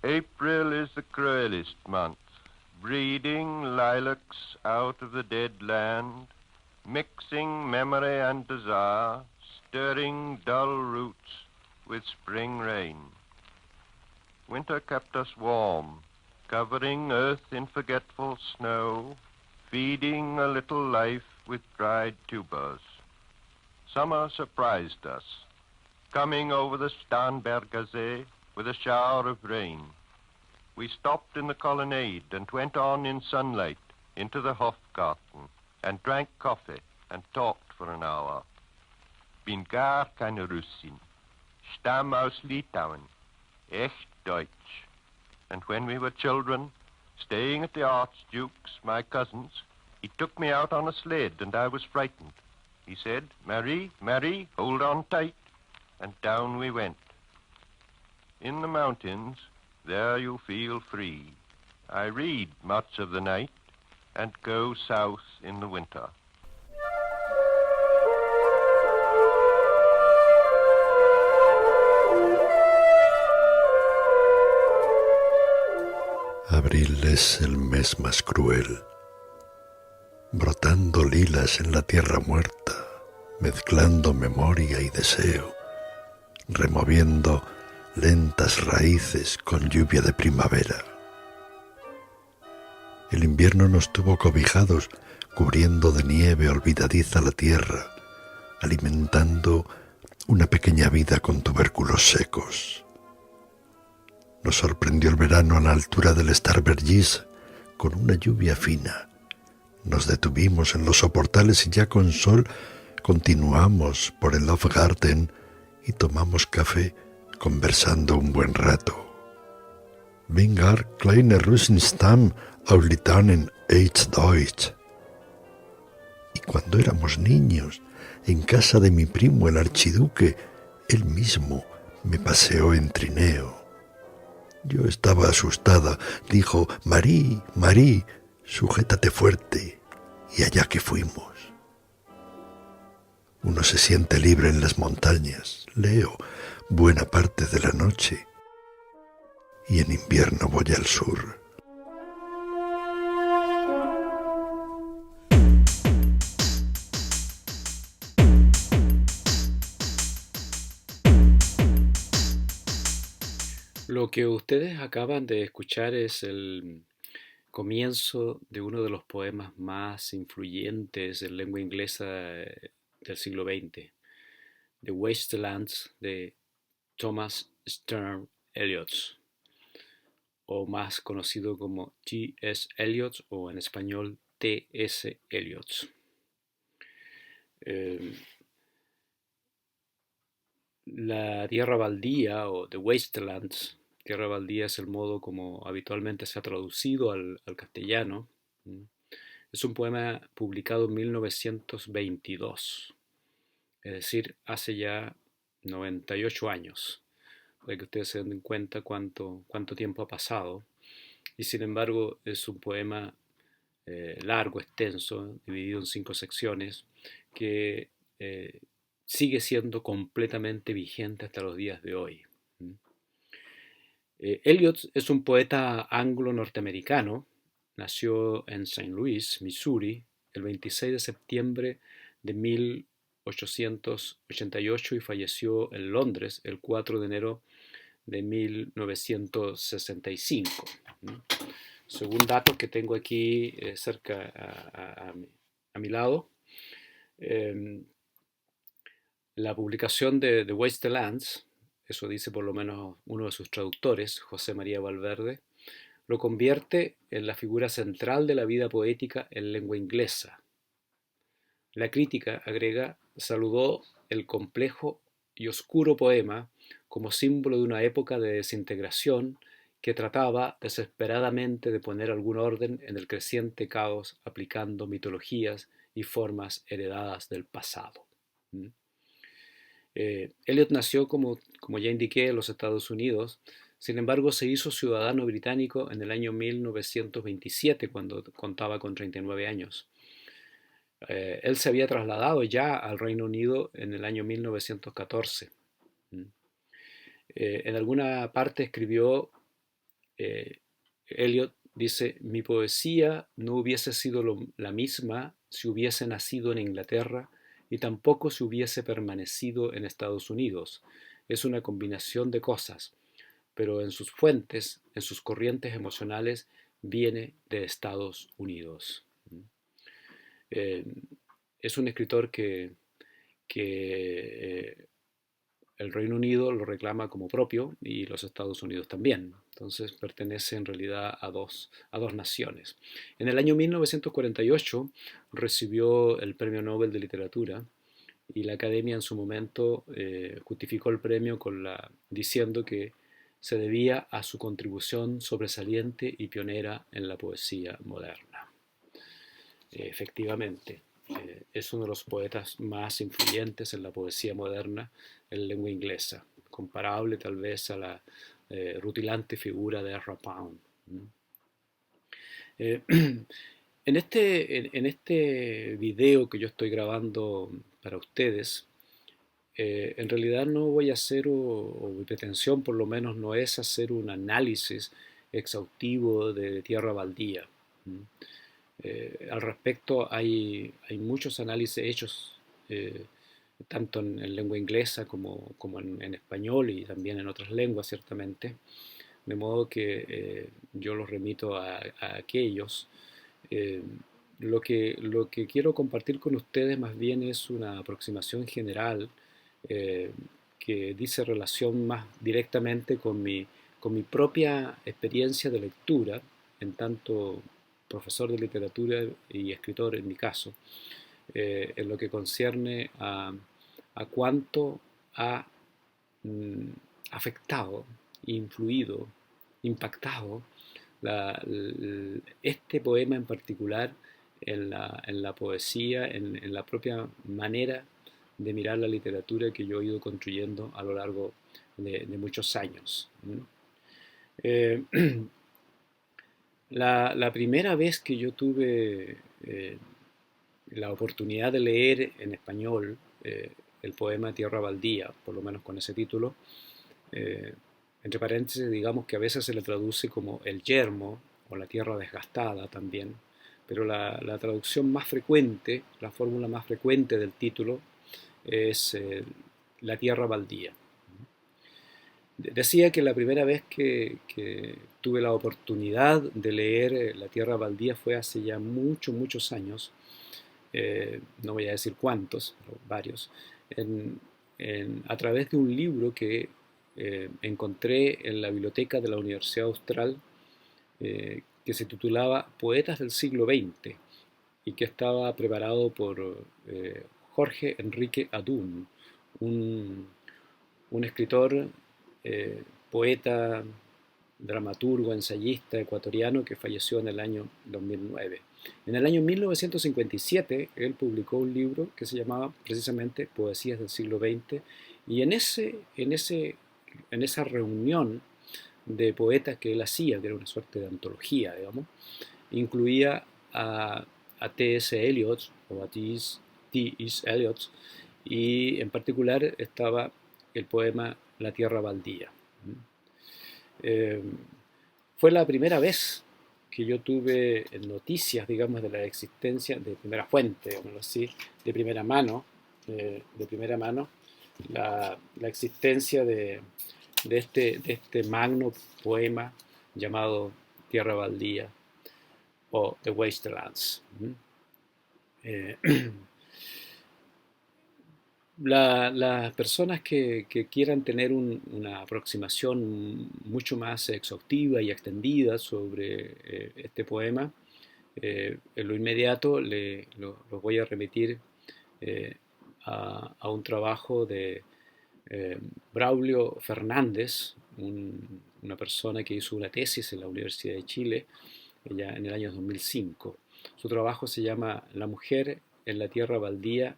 April is the cruelest month, breeding lilacs out of the dead land, mixing memory and desire, stirring dull roots with spring rain. Winter kept us warm, covering earth in forgetful snow, feeding a little life with dried tubers. Summer surprised us, coming over the Starnbergersee with a shower of rain. We stopped in the colonnade and went on in sunlight into the Hofgarten and drank coffee and talked for an hour. Bin gar keine Russin, Stamm aus Litauen, echt Deutsch. And when we were children, staying at the Archduke's, my cousin's, he took me out on a sled and I was frightened. He said, Marie, Marie, hold on tight. And down we went. In the mountains, there you feel free. I read much of the night and go south in the winter. Abril es el mes más cruel, brotando lilas en la tierra muerta, mezclando memoria y deseo, removiendo lentas raíces con lluvia de primavera. El invierno nos tuvo cobijados, cubriendo de nieve olvidadiza la tierra, alimentando una pequeña vida con tubérculos secos. Nos sorprendió el verano a la altura del Starbergis con una lluvia fina. Nos detuvimos en los soportales y ya con sol continuamos por el Hofgarten y tomamos café conversando un buen rato. Bin gar kleine Russenstamm aus Litauen echt Deutsch. Y cuando éramos niños, en casa de mi primo el archiduque, él mismo me paseó en trineo. Yo estaba asustada. Dijo, Marí, Marí, sujétate fuerte. Y allá que fuimos. Uno se siente libre en las montañas. Leo buena parte de la noche. Y en invierno voy al sur. Lo que ustedes acaban de escuchar es el comienzo de uno de los poemas más influyentes en lengua inglesa del siglo XX, The Wastelands de Thomas Sterne Eliot, o más conocido como T.S. Eliot o en español T.S. Eliot. La tierra baldía o The Wastelands, tierra baldía es el modo como habitualmente se ha traducido al castellano. Es un poema publicado en 1922, es decir, hace ya 98 años, para que ustedes se den cuenta cuánto tiempo ha pasado. Y sin embargo es un poema largo, extenso, dividido en 5 secciones, que sigue siendo completamente vigente hasta los días de hoy. Eliot es un poeta anglo-norteamericano. Nació en St. Louis, Missouri, el 26 de septiembre de 1888 y falleció en Londres el 4 de enero de 1965. Según datos que tengo aquí cerca a mi lado, la publicación de The Wastelands, eso dice por lo menos uno de sus traductores, José María Valverde, lo convierte en la figura central de la vida poética en lengua inglesa. La crítica, agrega, saludó el complejo y oscuro poema como símbolo de una época de desintegración que trataba desesperadamente de poner algún orden en el creciente caos aplicando mitologías y formas heredadas del pasado. Eliot nació, como ya indiqué, en los Estados Unidos. Sin embargo, se hizo ciudadano británico en el año 1927, cuando contaba con 39 años. Él se había trasladado ya al Reino Unido en el año 1914. En alguna parte escribió Eliot dice: mi poesía no hubiese sido la misma si hubiese nacido en Inglaterra y tampoco si hubiese permanecido en Estados Unidos. Es una combinación de cosas, pero en sus fuentes, en sus corrientes emocionales, viene de Estados Unidos. Eh, es un escritor que el Reino Unido lo reclama como propio y los Estados Unidos también. Entonces pertenece en realidad a dos naciones. En el año 1948 recibió el Premio Nobel de Literatura y la Academia en su momento justificó el premio diciendo que se debía a su contribución sobresaliente y pionera en la poesía moderna. Efectivamente, es uno de los poetas más influyentes en la poesía moderna en lengua inglesa, comparable tal vez a la rutilante figura de Ezra Pound. Eh, en este video que yo estoy grabando para ustedes, en realidad no voy a hacer, o mi pretensión por lo menos no es hacer un análisis exhaustivo de Tierra Baldía. Al respecto hay muchos análisis hechos, tanto en lengua inglesa como en español y también en otras lenguas, ciertamente, de modo que yo los remito a aquellos. Eh, lo que quiero compartir con ustedes más bien es una aproximación general eh, que dice relación más directamente con mi propia experiencia de lectura, en tanto profesor de literatura y escritor en mi caso, en lo que concierne a cuánto ha mm, afectado, influido, impactado este poema en particular en la poesía, en la propia manera de mirar la literatura que yo he ido construyendo a lo largo de muchos años. Eh, la primera vez que yo tuve la oportunidad de leer en español el poema Tierra Baldía, por lo menos con ese título, eh, entre paréntesis, digamos que a veces se le traduce como el yermo o la tierra desgastada también, pero la traducción más frecuente, la fórmula más frecuente del título es la tierra baldía. Decía que la primera vez que tuve la oportunidad de leer La Tierra Baldía fue hace ya muchos años, no voy a decir cuántos, pero varios, a través de un libro que encontré en la biblioteca de la Universidad Austral, que se titulaba Poetas del siglo XX y que estaba preparado por Jorge Enrique Adún, un, un escritor, poeta, dramaturgo, ensayista ecuatoriano que falleció en el año 2009. En el año 1957 él publicó un libro que se llamaba precisamente Poesías del siglo XX y en esa reunión de poetas que él hacía, que era una suerte de antología, digamos, incluía a T.S. Eliot o a T.S. Eliot y en particular estaba el poema La Tierra Baldía. Eh, fue la primera vez que yo tuve noticias, digamos, de la existencia de primera fuente, digámoslo así, de primera mano, la existencia de este magno poema llamado Tierra Baldía o The Wastelands. Eh, las personas que quieran tener una aproximación mucho más exhaustiva y extendida sobre este poema, en lo inmediato los voy a remitir eh, a un trabajo de Braulio Fernández, una persona que hizo una tesis en la Universidad de Chile ya en el año 2005. Su trabajo se llama La mujer en la tierra baldía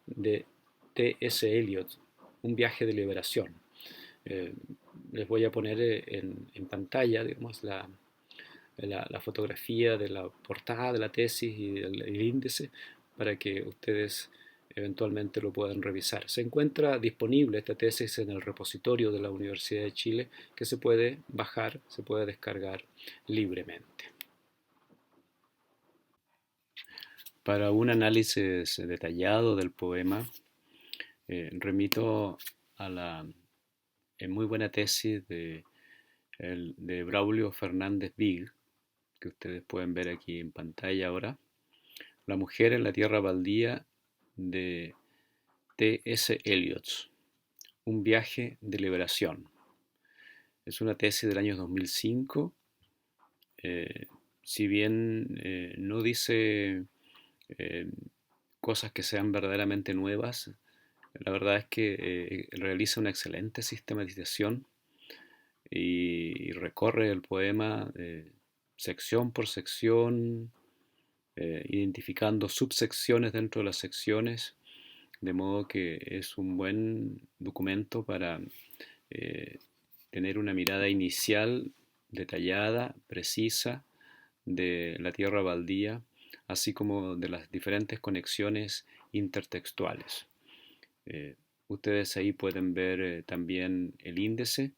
de T.S. Eliot, un viaje de liberación. Eh, les voy a poner en pantalla, digamos, la fotografía de la portada de la tesis y el índice para que ustedes eventualmente lo pueden revisar. Se encuentra disponible esta tesis en el repositorio de la Universidad de Chile, que se puede bajar, se puede descargar libremente. Para un análisis detallado del poema, remito a la muy buena tesis de Braulio Fernández Vig, que ustedes pueden ver aquí en pantalla ahora, La mujer en la tierra baldía, de T.S. Eliot, un viaje de liberación. Es una tesis del año 2005. Si bien no dice cosas que sean verdaderamente nuevas, la verdad es que realiza una excelente sistematización y recorre el poema sección por sección, identificando subsecciones dentro de las secciones, de modo que es un buen documento para tener una mirada inicial, detallada, precisa, de la tierra baldía, así como de las diferentes conexiones intertextuales. Ustedes ahí pueden ver también el índice,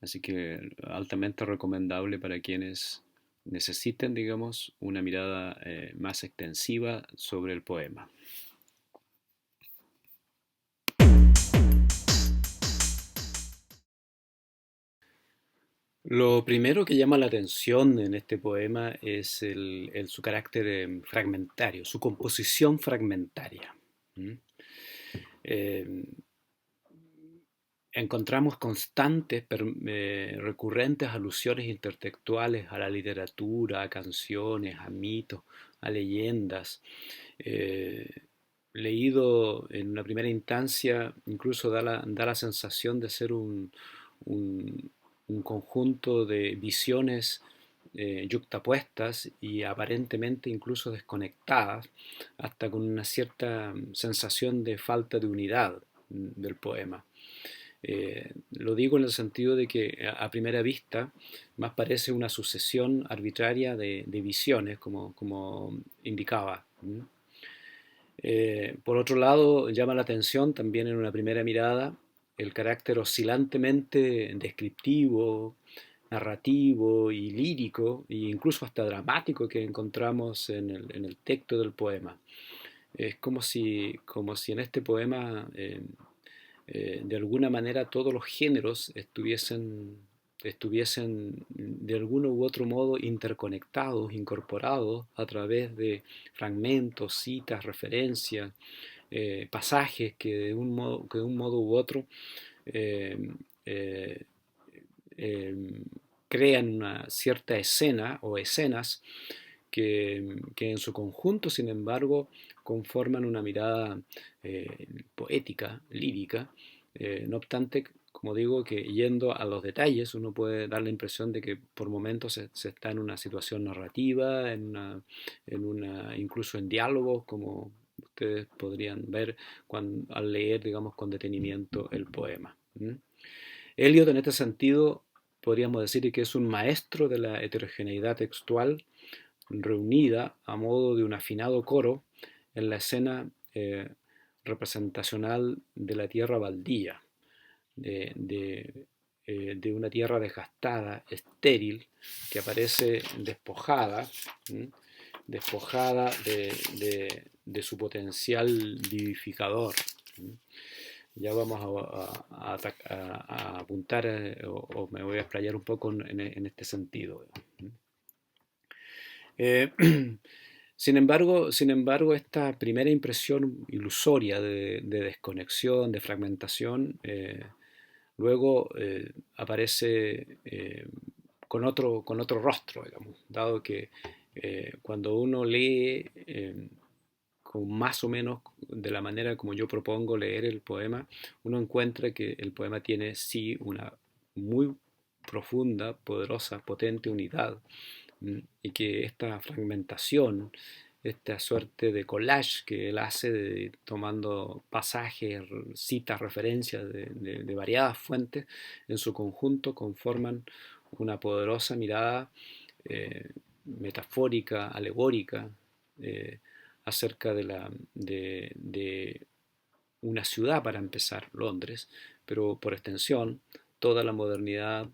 así que altamente recomendable para quienes necesiten, digamos, una mirada más extensiva sobre el poema. Lo primero que llama la atención en este poema es su carácter fragmentario, su composición fragmentaria. Encontramos constantes, recurrentes alusiones intertextuales a la literatura, a canciones, a mitos, a leyendas. Leído en una primera instancia, incluso da la sensación de ser un conjunto de visiones yuxtapuestas y aparentemente incluso desconectadas, hasta con una cierta sensación de falta de unidad del poema. Lo digo en el sentido de que a primera vista más parece una sucesión arbitraria de visiones, como indicaba. Por otro lado, llama la atención también en una primera mirada el carácter oscilantemente descriptivo, narrativo y lírico, e incluso hasta dramático, que encontramos en el texto del poema. Es como si en este poema de alguna manera todos los géneros estuviesen de alguno u otro modo interconectados, incorporados a través de fragmentos, citas, referencias, pasajes que de un modo u otro eh, eh, eh, crean una cierta escena o escenas que en su conjunto, sin embargo, conforman una mirada poética, lírica. No obstante, como digo, que yendo a los detalles uno puede dar la impresión de que por momentos se está en una situación narrativa, incluso en diálogos, como ustedes podrían ver al leer, digamos, con detenimiento el poema. Eliot, en este sentido, podríamos decir que es un maestro de la heterogeneidad textual reunida a modo de un afinado coro en la escena representacional de la tierra baldía, de una tierra desgastada, estéril, que aparece despojada, despojada de su potencial vivificador. Ya vamos a apuntar o me voy a explayar un poco en este sentido. Sin embargo, esta primera impresión ilusoria de desconexión, de fragmentación, luego aparece con otro rostro, digamos, dado que cuando uno lee con más o menos de la manera como yo propongo leer el poema, uno encuentra que el poema tiene sí una muy profunda, poderosa, potente unidad, y que esta fragmentación, esta suerte de collage que él hace tomando pasajes, citas, referencias de variadas fuentes, en su conjunto conforman una poderosa mirada metafórica, alegórica, acerca de una ciudad para empezar, Londres, pero por extensión toda la modernidad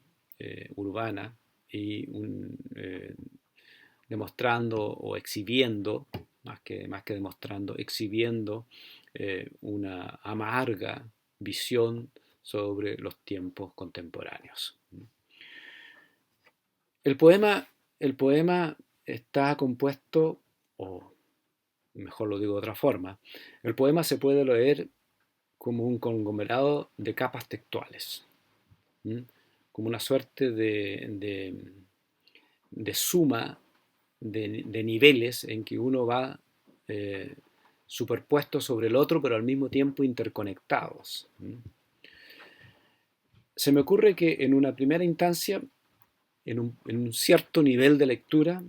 urbana y demostrando o exhibiendo, más que demostrando, exhibiendo una amarga visión sobre los tiempos contemporáneos. El poema, el poema está compuesto, o mejor lo digo de otra forma, el poema se puede leer como un conglomerado de capas textuales, como una suerte de suma de niveles en que uno va superpuesto sobre el otro, pero al mismo tiempo interconectados. Se me ocurre que en una primera instancia, en un cierto nivel de lectura,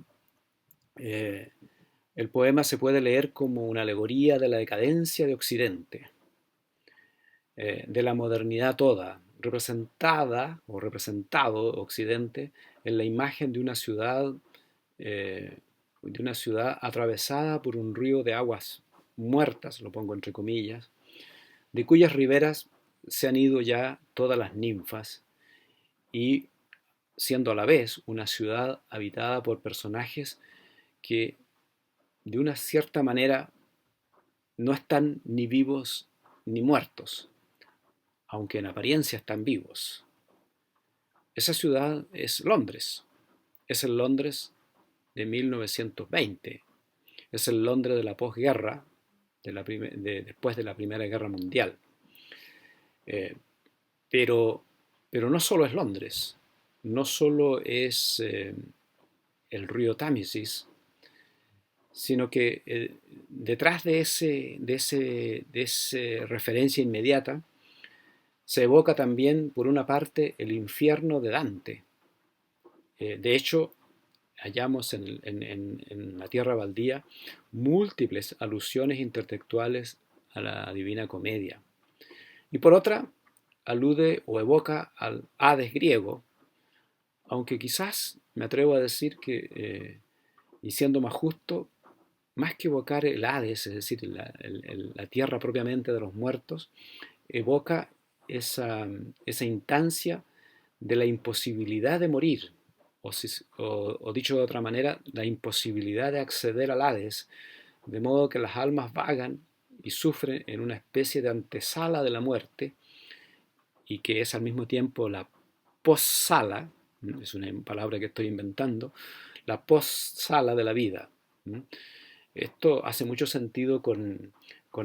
el poema se puede leer como una alegoría de la decadencia de Occidente, de la modernidad toda, representada o representado Occidente en la imagen de una ciudad atravesada por un río de aguas muertas, lo pongo entre comillas, de cuyas riberas se han ido ya todas las ninfas, y siendo a la vez una ciudad habitada por personajes que de una cierta manera no están ni vivos ni muertos, aunque en apariencia están vivos. Esa ciudad es Londres, es el Londres de 1920, es el Londres de la posguerra, después de la Primera Guerra Mundial. Pero no solo es Londres, no solo es el río Támesis, sino que detrás de esa referencia inmediata se evoca también, por una parte, el infierno de Dante. De hecho, hallamos en la Tierra Baldía múltiples alusiones intertextuales a la Divina Comedia. Y por otra, alude o evoca al Hades griego, aunque quizás me atrevo a decir que, y siendo más justo, más que evocar el Hades, es decir, la tierra propiamente de los muertos, evoca esa instancia de la imposibilidad de morir, o dicho de otra manera, la imposibilidad de acceder al Hades, de modo que las almas vagan y sufren en una especie de antesala de la muerte, y que es al mismo tiempo la postsala, es una palabra que estoy inventando, la postsala de la vida. Esto hace mucho sentido con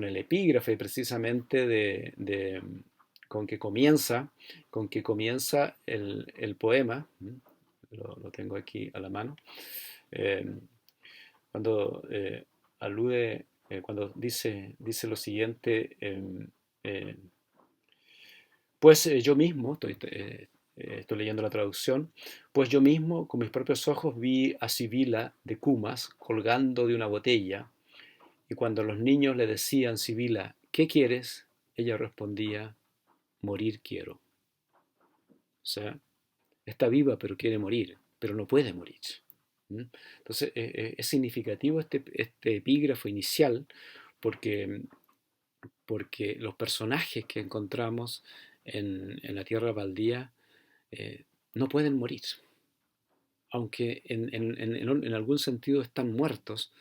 el epígrafe precisamente con que comienza el poema. Lo tengo aquí a la mano. Cuando alude, cuando dice lo siguiente, pues yo mismo, estoy leyendo la traducción, pues yo mismo con mis propios ojos vi a Sibila de Cumas colgando de una botella, y cuando los niños le decían: Sibila, ¿qué quieres?, ella respondía: morir quiero. O sea, está viva pero quiere morir, pero no puede morir. Entonces es significativo este epígrafo inicial porque los personajes que encontramos en la Tierra Baldía no pueden morir, aunque en algún sentido están muertos,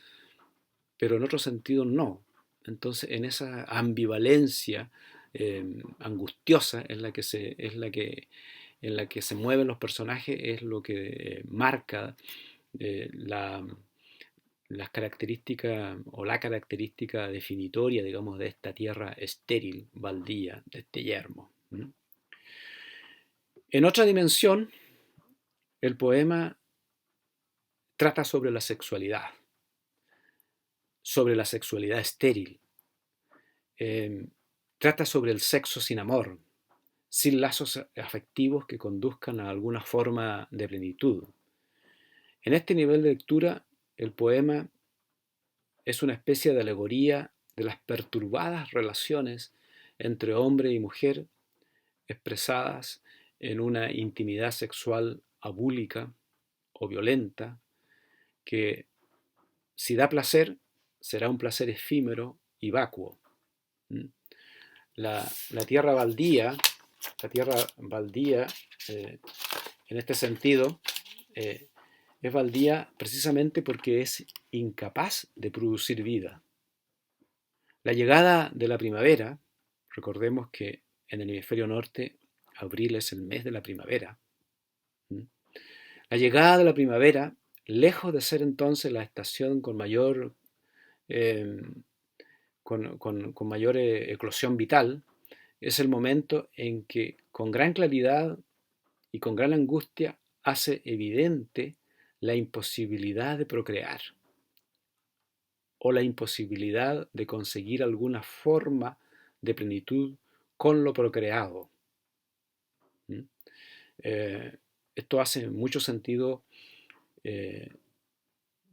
pero en otro sentido no. Entonces, en esa ambivalencia angustiosa en la que se mueven los personajes, es lo que marca las características, o la característica definitoria, digamos, de esta tierra estéril, baldía, de este yermo. En otra dimensión, el poema trata sobre la sexualidad estéril. Trata sobre el sexo sin amor, sin lazos afectivos que conduzcan a alguna forma de plenitud. En este nivel de lectura, el poema es una especie de alegoría de las perturbadas relaciones entre hombre y mujer expresadas en una intimidad sexual abúlica o violenta, que si da placer, será un placer efímero y vacuo. la tierra baldía, en este sentido, es baldía precisamente porque es incapaz de producir vida. La llegada de la primavera, recordemos que en el hemisferio norte, abril es el mes de la primavera. La llegada de la primavera, lejos de ser entonces la estación con mayor, con mayor eclosión vital, es el momento en que con gran claridad y con gran angustia hace evidente la imposibilidad de procrear o la imposibilidad de conseguir alguna forma de plenitud con lo procreado. Esto hace mucho sentido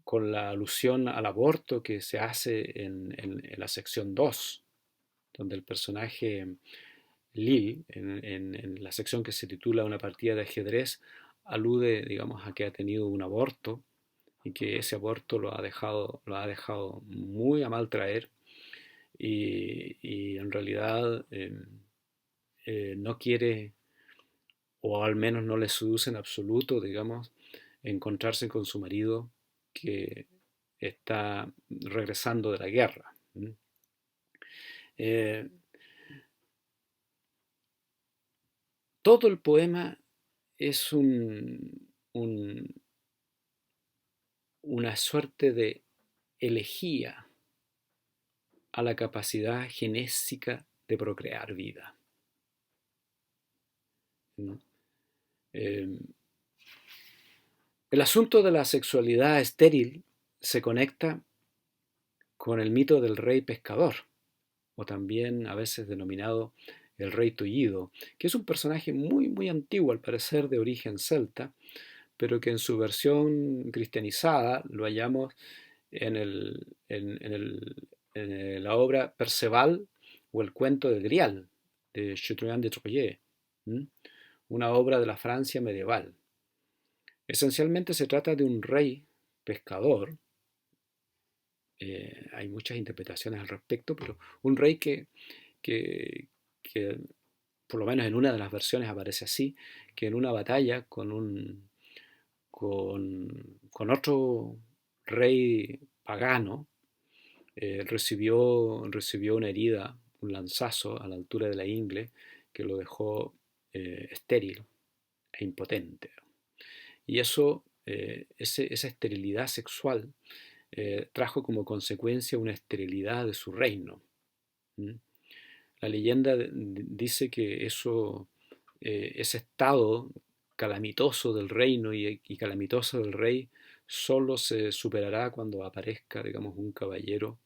con la alusión al aborto que se hace en la sección 2, donde el personaje Lil, en la sección que se titula Una partida de ajedrez, alude, digamos, a que ha tenido un aborto y que ese aborto lo ha dejado muy a mal traer y en realidad no quiere, o al menos no le seduce en absoluto, digamos, encontrarse con su marido que está regresando de la guerra. Todo el poema es una suerte de elegía a la capacidad genésica de procrear vida. El asunto de la sexualidad estéril se conecta con el mito del rey pescador, o también a veces denominado el rey tullido, que es un personaje muy, muy antiguo, al parecer de origen celta, pero que en su versión cristianizada lo hallamos en la obra Perceval o el cuento de Grial, de Chateaubriand de Troyes, una obra de la Francia medieval. Esencialmente se trata de un rey pescador, hay muchas interpretaciones al respecto, pero un rey que por lo menos en una de las versiones aparece así, que en una batalla con otro rey pagano recibió una herida, un lanzazo a la altura de la ingle que lo dejó estéril e impotente. Y eso, esa esterilidad sexual trajo como consecuencia una esterilidad de su reino. La leyenda dice que ese estado calamitoso del reino y calamitoso del rey solo se superará cuando aparezca, digamos, un caballero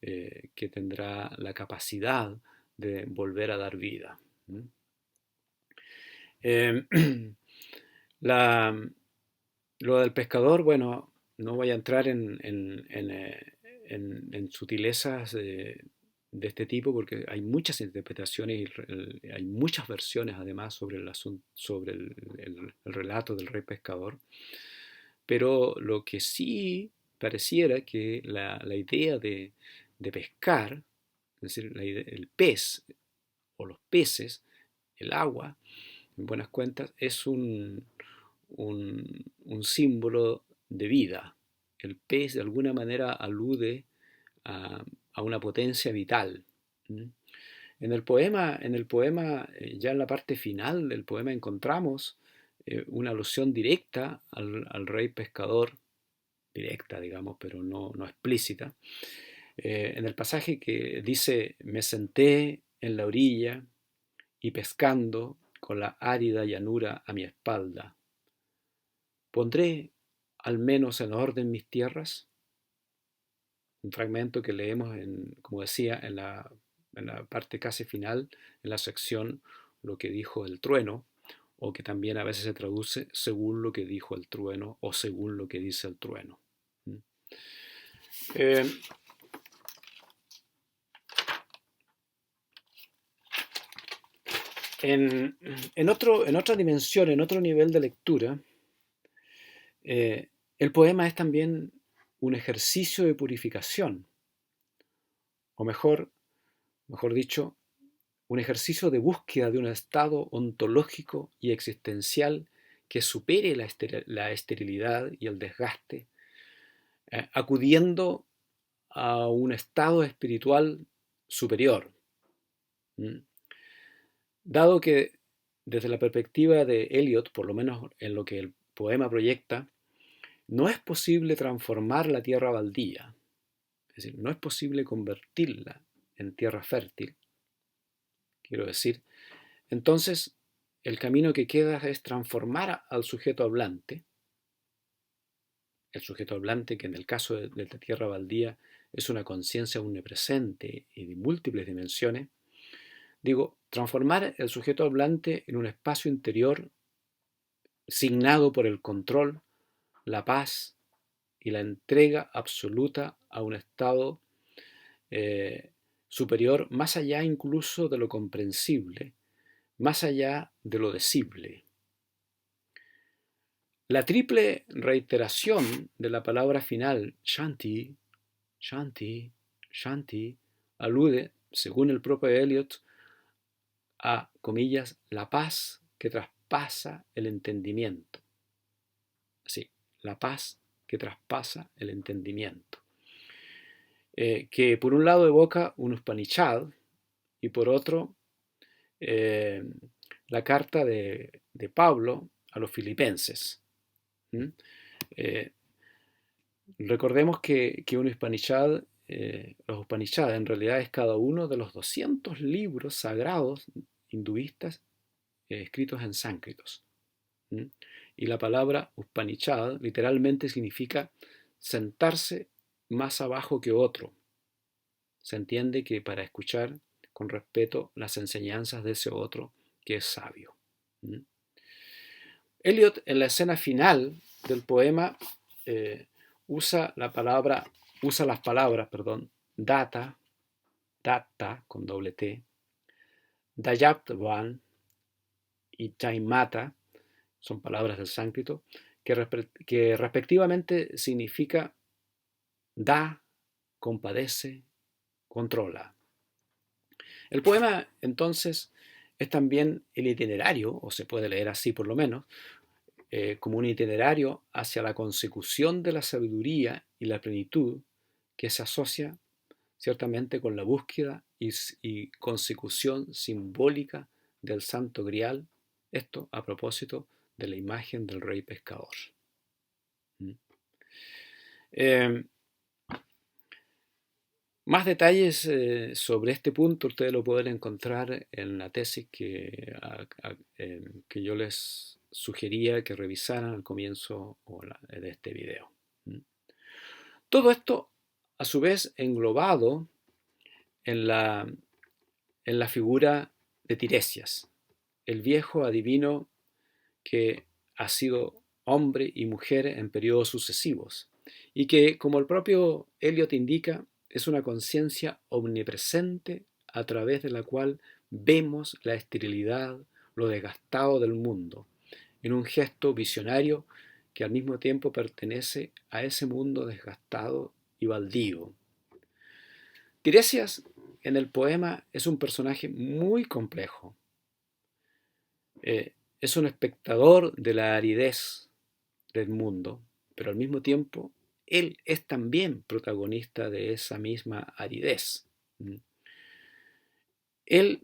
que tendrá la capacidad de volver a dar vida. Lo del pescador, bueno, no voy a entrar en sutilezas de este tipo porque hay muchas interpretaciones y hay muchas versiones además sobre el relato del rey pescador, pero lo que sí pareciera que la idea de pescar, es decir, el pez o los peces, el agua, en buenas cuentas, es un símbolo de vida. El pez de alguna manera alude a una potencia vital. En el poema, ya en la parte final del poema encontramos una alusión directa al rey pescador, directa, digamos, pero no explícita, en el pasaje que dice: me senté en la orilla y pescando con la árida llanura a mi espalda, ¿pondré al menos en orden mis tierras? Un fragmento que leemos, como decía, en la parte casi final, en la sección lo que dijo el trueno, o que también a veces se traduce según lo que dijo el trueno o según lo que dice el trueno. En otra dimensión, en otro nivel de lectura, el poema es también un ejercicio de purificación, o mejor dicho, un ejercicio de búsqueda de un estado ontológico y existencial que supere la esterilidad y el desgaste, acudiendo a un estado espiritual superior. Dado que desde la perspectiva de Eliot, por lo menos en lo que el poema proyecta, no es posible transformar la tierra baldía, es decir, no es posible convertirla en tierra fértil, quiero decir, entonces el camino que queda es transformar al sujeto hablante, el sujeto hablante que en el caso de la tierra baldía es una conciencia omnipresente y de múltiples dimensiones, digo, transformar el sujeto hablante en un espacio interior signado por el control, la paz y la entrega absoluta a un estado superior, más allá incluso de lo comprensible, más allá de lo decible. La triple reiteración de la palabra final, Shanti, Shanti, Shanti, alude, según el propio Eliot, a, comillas, la paz que traspasa el entendimiento. Sí, la paz que traspasa el entendimiento. Que por un lado evoca un Upanishad y por otro la carta de Pablo a los filipenses. Recordemos que un Upanishad, los Upanishads en realidad es cada uno de los 200 libros sagrados hinduistas escritos en sánscritos. Y la palabra Upanishad literalmente significa sentarse más abajo que otro. Se entiende que para escuchar con respeto las enseñanzas de ese otro que es sabio. Eliot, en la escena final del poema, usa las palabras, data, con doble T, dayaptvan y taimata, son palabras del sánscrito, que respectivamente significa da, compadece, controla. El poema, entonces, es también el itinerario, o se puede leer así por lo menos, como un itinerario hacia la consecución de la sabiduría y la plenitud que se asocia ciertamente con la búsqueda y consecución simbólica del Santo Grial, esto a propósito de la imagen del rey pescador. Más detalles sobre este punto ustedes lo pueden encontrar en la tesis que yo les sugería que revisaran al comienzo de este video. Todo esto, a su vez, englobado en la figura de Tiresias, el viejo adivino que ha sido hombre y mujer en periodos sucesivos y que, como el propio Eliot indica, es una conciencia omnipresente a través de la cual vemos la esterilidad, lo desgastado del mundo, en un gesto visionario que al mismo tiempo pertenece a ese mundo desgastado y baldío. Tiresias en el poema es un personaje muy complejo. Es un espectador de la aridez del mundo, pero al mismo tiempo él es también protagonista de esa misma aridez. Él,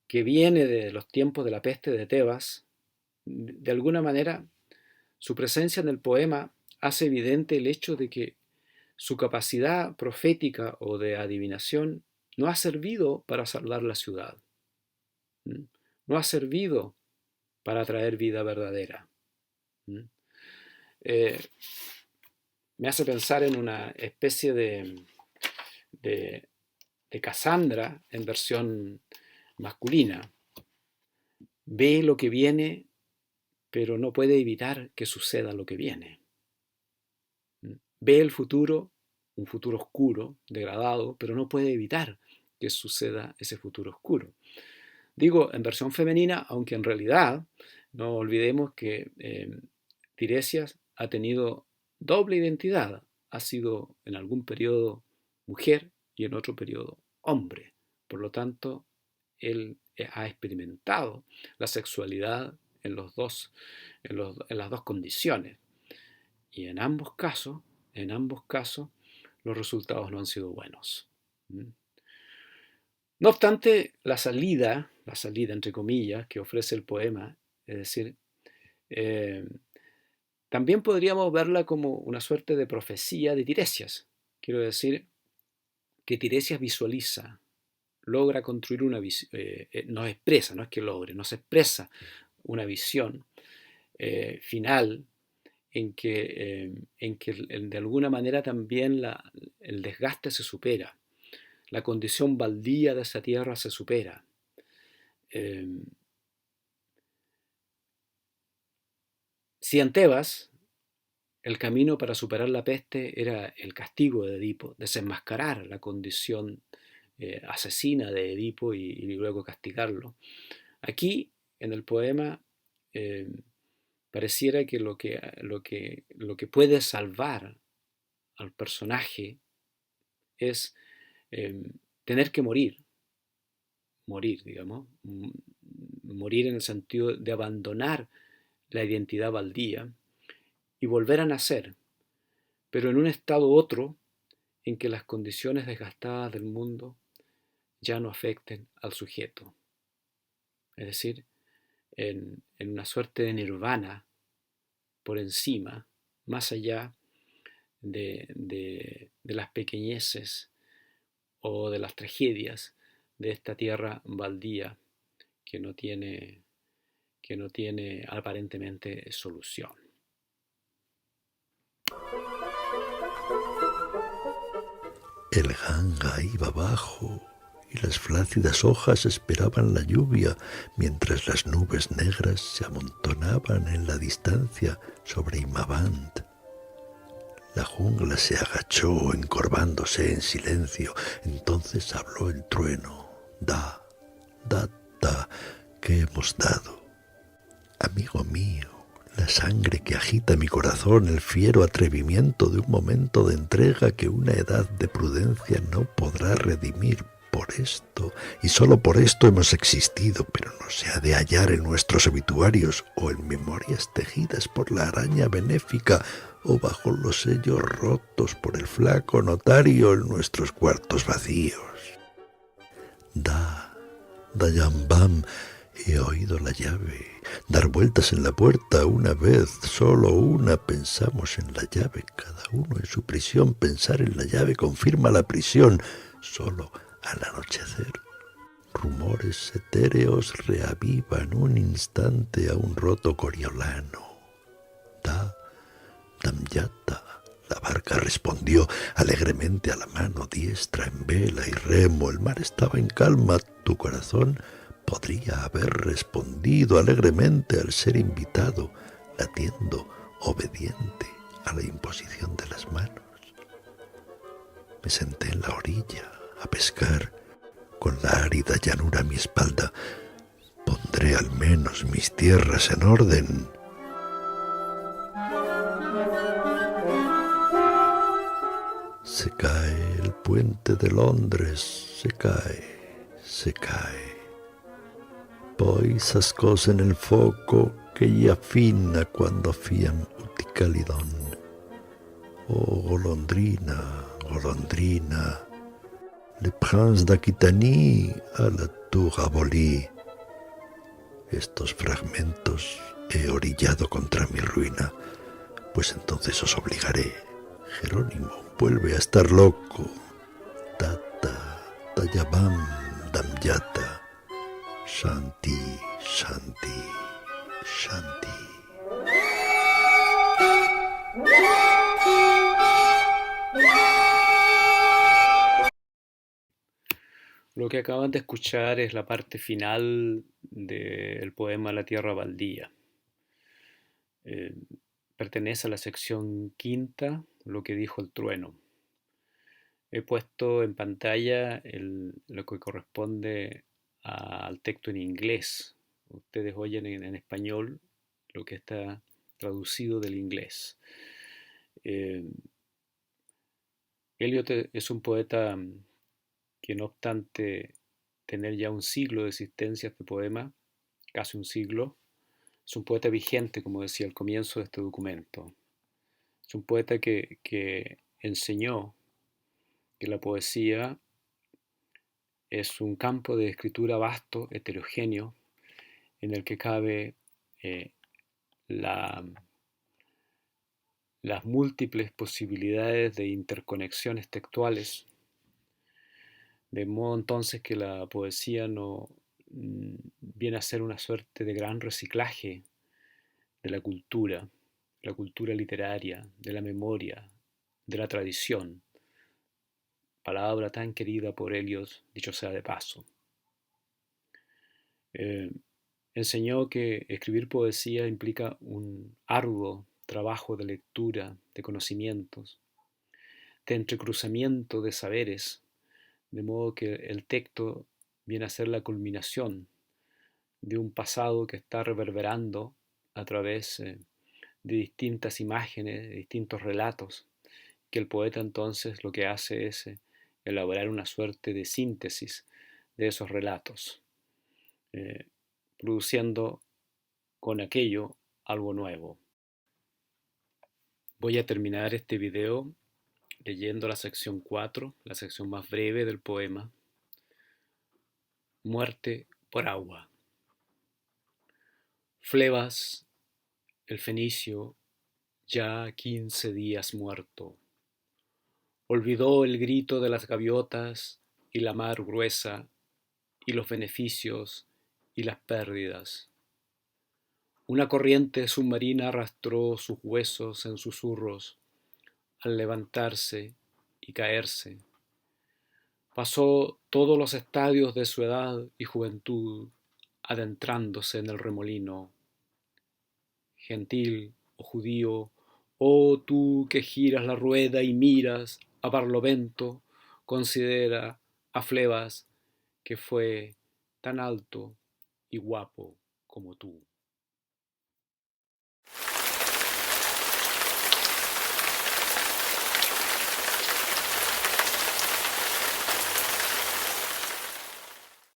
que viene de los tiempos de la peste de Tebas, de alguna manera su presencia en el poema hace evidente el hecho de que su capacidad profética o de adivinación no ha servido para salvar la ciudad, no ha servido para traer vida verdadera. Me hace pensar en una especie de Casandra en versión masculina. Ve lo que viene, pero no puede evitar que suceda lo que viene. Ve el futuro, un futuro oscuro, degradado, pero no puede evitar que suceda ese futuro oscuro. Digo en versión femenina, aunque en realidad no olvidemos que Tiresias ha tenido doble identidad. Ha sido en algún periodo mujer y en otro periodo hombre. Por lo tanto, él ha experimentado la sexualidad en las dos condiciones. Y en ambos casos, los resultados no han sido buenos. No obstante, la salida entre comillas, que ofrece el poema, es decir, también podríamos verla como una suerte de profecía de Tiresias. Quiero decir que Tiresias visualiza, logra construir una visión, nos expresa, no es que logre, nos expresa una visión final en que de alguna manera también el desgaste se supera, la condición baldía de esa tierra se supera. Si en Tebas el camino para superar la peste era el castigo de Edipo, desenmascarar la condición asesina de Edipo y luego castigarlo. Aquí, en el poema, pareciera que lo que puede salvar al personaje es tener que morir, digamos, morir en el sentido de abandonar la identidad baldía y volver a nacer, pero en un estado otro en que las condiciones desgastadas del mundo ya no afecten al sujeto. Es decir, en una suerte de nirvana por encima, más allá de las pequeñeces o de las tragedias de esta tierra baldía que no tiene aparentemente solución. El Ganga iba abajo y las flácidas hojas esperaban la lluvia, mientras las nubes negras se amontonaban en la distancia sobre Himavant. La jungla se agachó, encorvándose en silencio. Entonces habló el trueno. Da, ¿qué hemos dado? Amigo mío, la sangre que agita mi corazón, el fiero atrevimiento de un momento de entrega que una edad de prudencia no podrá redimir. Por esto, y solo por esto hemos existido, pero no se ha de hallar en nuestros obituarios o en memorias tejidas por la araña benéfica o bajo los sellos rotos por el flaco notario en nuestros cuartos vacíos. Dayambam, he oído la llave dar vueltas en la puerta una vez, solo una. Pensamos en la llave, cada uno en su prisión. Pensar en la llave confirma la prisión. Solo al anochecer, rumores etéreos reavivan un instante a un roto coriolano. Damyata, la barca respondió alegremente a la mano diestra en vela y remo. El mar estaba en calma. Tu corazón podría haber respondido alegremente al ser invitado, latiendo obediente a la imposición de las manos. Me senté en la orilla a pescar, con la árida llanura a mi espalda. Pondré al menos mis tierras en orden. Se cae el puente de Londres, se cae. Poi s'ascose nel foco che gli affina quando fiam uticalidon. Oh golondrina, le prince d'Aquitanie a la tour abolie. Estos fragmentos he orillado contra mi ruina, pues entonces os obligaré. Jerónimo vuelve a estar loco. Dayabam, Damyata, Shanti, Shanti, Shanti. Lo que acaban de escuchar es la parte final del poema La tierra baldía. Pertenece a la sección quinta, Lo que dijo el trueno. He puesto en pantalla lo que corresponde al texto en inglés. Ustedes oyen en español lo que está traducido del inglés. Eliot es un poeta que no obstante tener ya un siglo de existencia este poema, casi un siglo. Es un poeta vigente, como decía al comienzo de este documento. Es un poeta que enseñó que la poesía es un campo de escritura vasto, heterogéneo, en el que cabe la, las múltiples posibilidades de interconexiones textuales, de modo entonces que la poesía no viene a ser una suerte de gran reciclaje de la cultura literaria, de la memoria, de la tradición, palabra tan querida por Helios, dicho sea de paso. Enseñó que escribir poesía implica un arduo trabajo de lectura, de conocimientos, de entrecruzamiento de saberes, de modo que el texto viene a ser la culminación de un pasado que está reverberando a través de distintas imágenes, de distintos relatos, que el poeta entonces lo que hace es elaborar una suerte de síntesis de esos relatos, produciendo con aquello algo nuevo. Voy a terminar este video leyendo la sección 4, la sección más breve del poema, Muerte por agua. Flebas, el fenicio, ya 15 días muerto, olvidó el grito de las gaviotas y la mar gruesa y los beneficios y las pérdidas. Una corriente submarina arrastró sus huesos en susurros al levantarse y caerse. Pasó todos los estadios de su edad y juventud adentrándose en el remolino. Gentil o judío, oh tú que giras la rueda y miras a Barlovento, considera a Flebas que fue tan alto y guapo como tú.